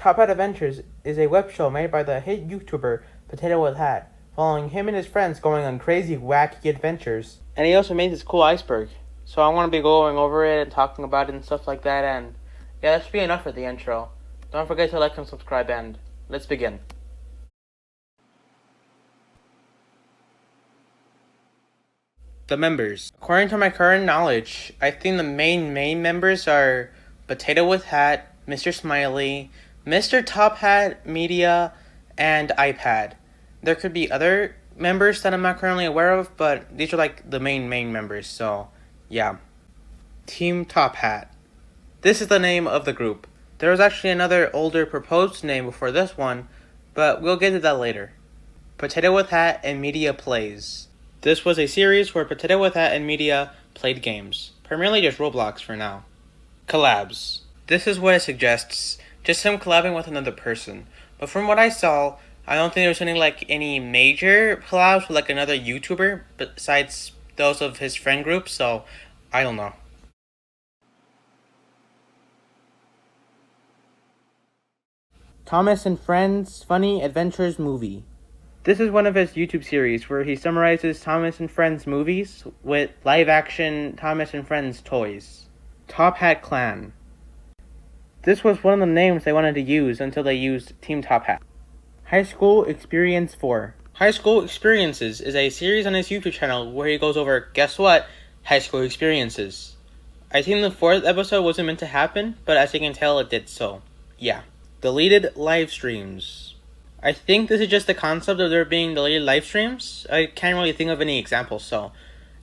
Top Hat Adventures is a web show made by the hit YouTuber Potato with Hat, following him and his friends going on crazy, wacky adventures. And he also made this cool iceberg. So I want to be going over it and talking about it and stuff like that, and yeah, that should be enough for the intro. Don't forget to like and subscribe, and let's begin. The members. According to my current knowledge, I think the main members are Potato with Hat, Mr. Smiley, Mr. Top Hat Media, and iPad. There could be other members that I'm not currently aware of, but these are like the main members, so yeah. Team Top Hat. This is the name of the group. There was actually another older proposed name before this one, but we'll get to that later. Potato with Hat and Media Plays. This was a series where Potato with Hat and Media played games, primarily just Roblox for now. Collabs. This is what it suggests, just him collabing with another person. But from what I saw, I don't think there's any major collabs with like another YouTuber besides those of his friend group, so I don't know. Thomas and Friends Funny Adventures Movie. This is one of his YouTube series where he summarizes Thomas and Friends movies with live-action Thomas and Friends toys. Top Hat Clan. This was one of the names they wanted to use until they used Team Top Hat. High School Experience 4. High School Experiences is a series on his YouTube channel where he goes over, guess what? High school experiences. I think the 4th episode wasn't meant to happen, but as you can tell, it did so. Yeah. Deleted live streams. I think this is just the concept of there being deleted live streams. I can't really think of any examples, so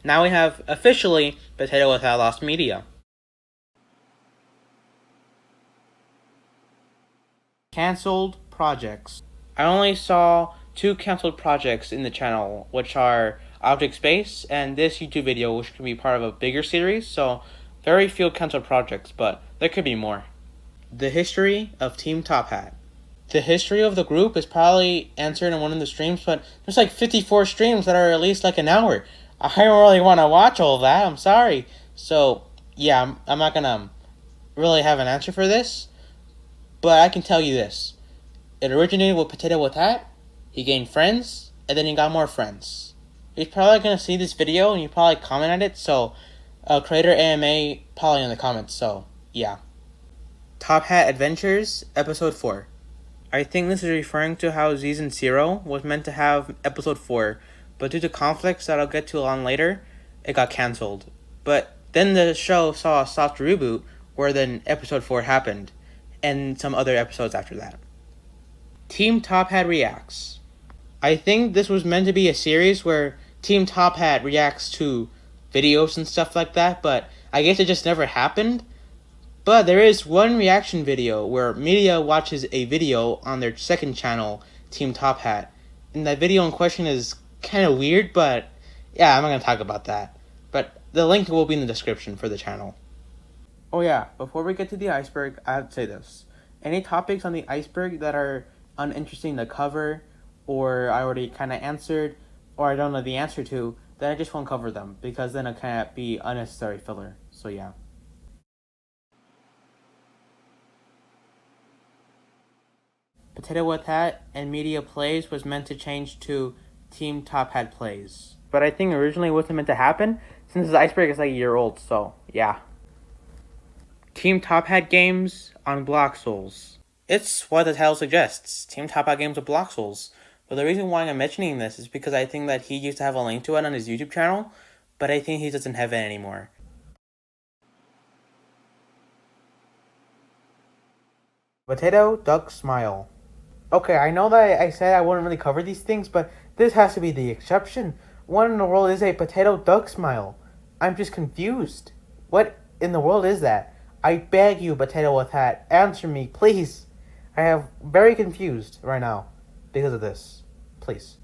now we have officially Potato with Hat lost media. Cancelled projects. I only saw 2 cancelled projects in the channel, which are Object Space and this YouTube video, which can be part of a bigger series, so very few cancelled projects, but there could be more. The history of Team Top Hat. The history of the group is probably answered in one of the streams, but there's like 54 streams that are at least like an hour. I don't really want to watch all of that, I'm sorry. So, yeah, I'm not gonna really have an answer for this, but I can tell you this. It originated with Potato with Hat, he gained friends, and then he got more friends. He's probably gonna see this video and you probably comment at it, so Creator AMA probably in the comments, so yeah. Top Hat Adventures, Episode 4. I think this is referring to how Season 0 was meant to have Episode 4, but due to conflicts that I'll get to on later, it got cancelled. But then the show saw a soft reboot, where then Episode 4 happened, and some other episodes after that. Team Top Hat Reacts. I think this was meant to be a series where Team Top Hat reacts to videos and stuff like that, but I guess it just never happened. But there is one reaction video where Media watches a video on their second channel, Team Top Hat. And that video in question is kind of weird, but yeah, I'm not going to talk about that. But the link will be in the description for the channel. Oh yeah, before we get to the iceberg, I have to say this. Any topics on the iceberg that are uninteresting to cover, or I already kind of answered, or I don't know the answer to, then I just won't cover them, because then it can't be unnecessary filler. So yeah. Potato with Hat and Media Plays was meant to change to Team Top Hat Plays. But I think originally it wasn't meant to happen, since this iceberg is like a year old, so yeah. Team Top Hat Games on Block Souls. It's what the title suggests, Team Top Hat Games with Block Souls. But the reason why I'm mentioning this is because I think that he used to have a link to it on his YouTube channel, but I think he doesn't have it anymore. Potato Duck Smile. Okay, I know that I said I wouldn't really cover these things, but this has to be the exception. What in the world is a Potato Duck Smile? I'm just confused. What in the world is that? I beg you, Potato with Hat, answer me, please. I am very confused right now because of this. Please.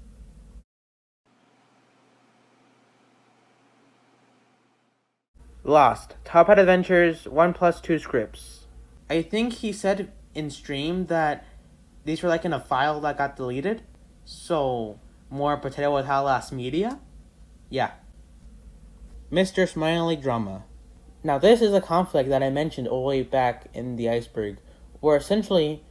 Lost. Top Hat Adventures 1+2 scripts. I think he said in stream that these were like in a file that got deleted. So, more Potato with Hat lost media? Yeah. Mr. Smiley Drama. Now this is a conflict that I mentioned all the way back in the iceberg, where essentially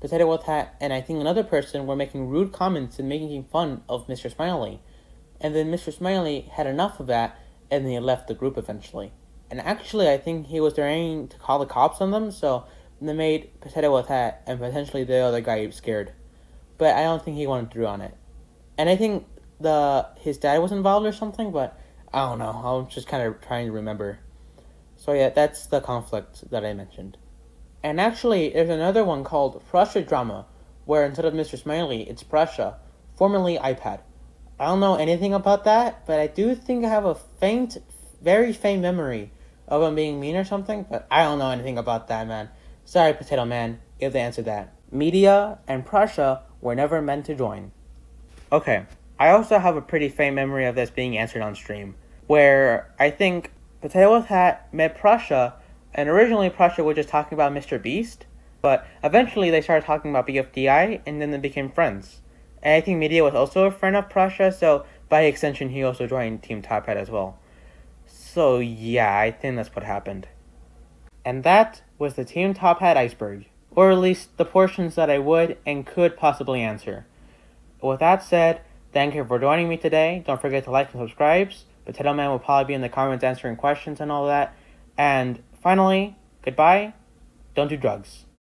Potato Wolf Hat and I think another person were making rude comments and making fun of Mr. Smiley. And then Mr. Smiley had enough of that, and then he left the group eventually. And actually, I think he was trying to call the cops on them, so they made Potato Wolf Hat and potentially the other guy scared. But I don't think he went through on it. And I think his dad was involved or something, but I don't know. I'm just kind of trying to remember. So yeah, that's the conflict that I mentioned. And actually, there's another one called Prussia Drama, where instead of Mr. Smiley, it's Prussia, formerly iPad. I don't know anything about that, but I do think I have a faint, very faint memory of him being mean or something, but I don't know anything about that, man. Sorry, Potato Man, you have to answer that. Media and Prussia were never meant to join. Okay, I also have a pretty faint memory of this being answered on stream, where I think Potato Wolf Hat met Prussia, and originally Prussia was just talking about Mr. Beast, but eventually they started talking about BFDI, and then they became friends. And I think Media was also a friend of Prussia, so by extension he also joined Team Top Hat as well. So yeah, I think that's what happened. And that was the Team Top Hat Iceberg, or at least the portions that I would and could possibly answer. With that said, thank you for joining me today. Don't forget to like and subscribe. Potato Man will probably be in the comments answering questions and all that. And finally, goodbye. Don't do drugs.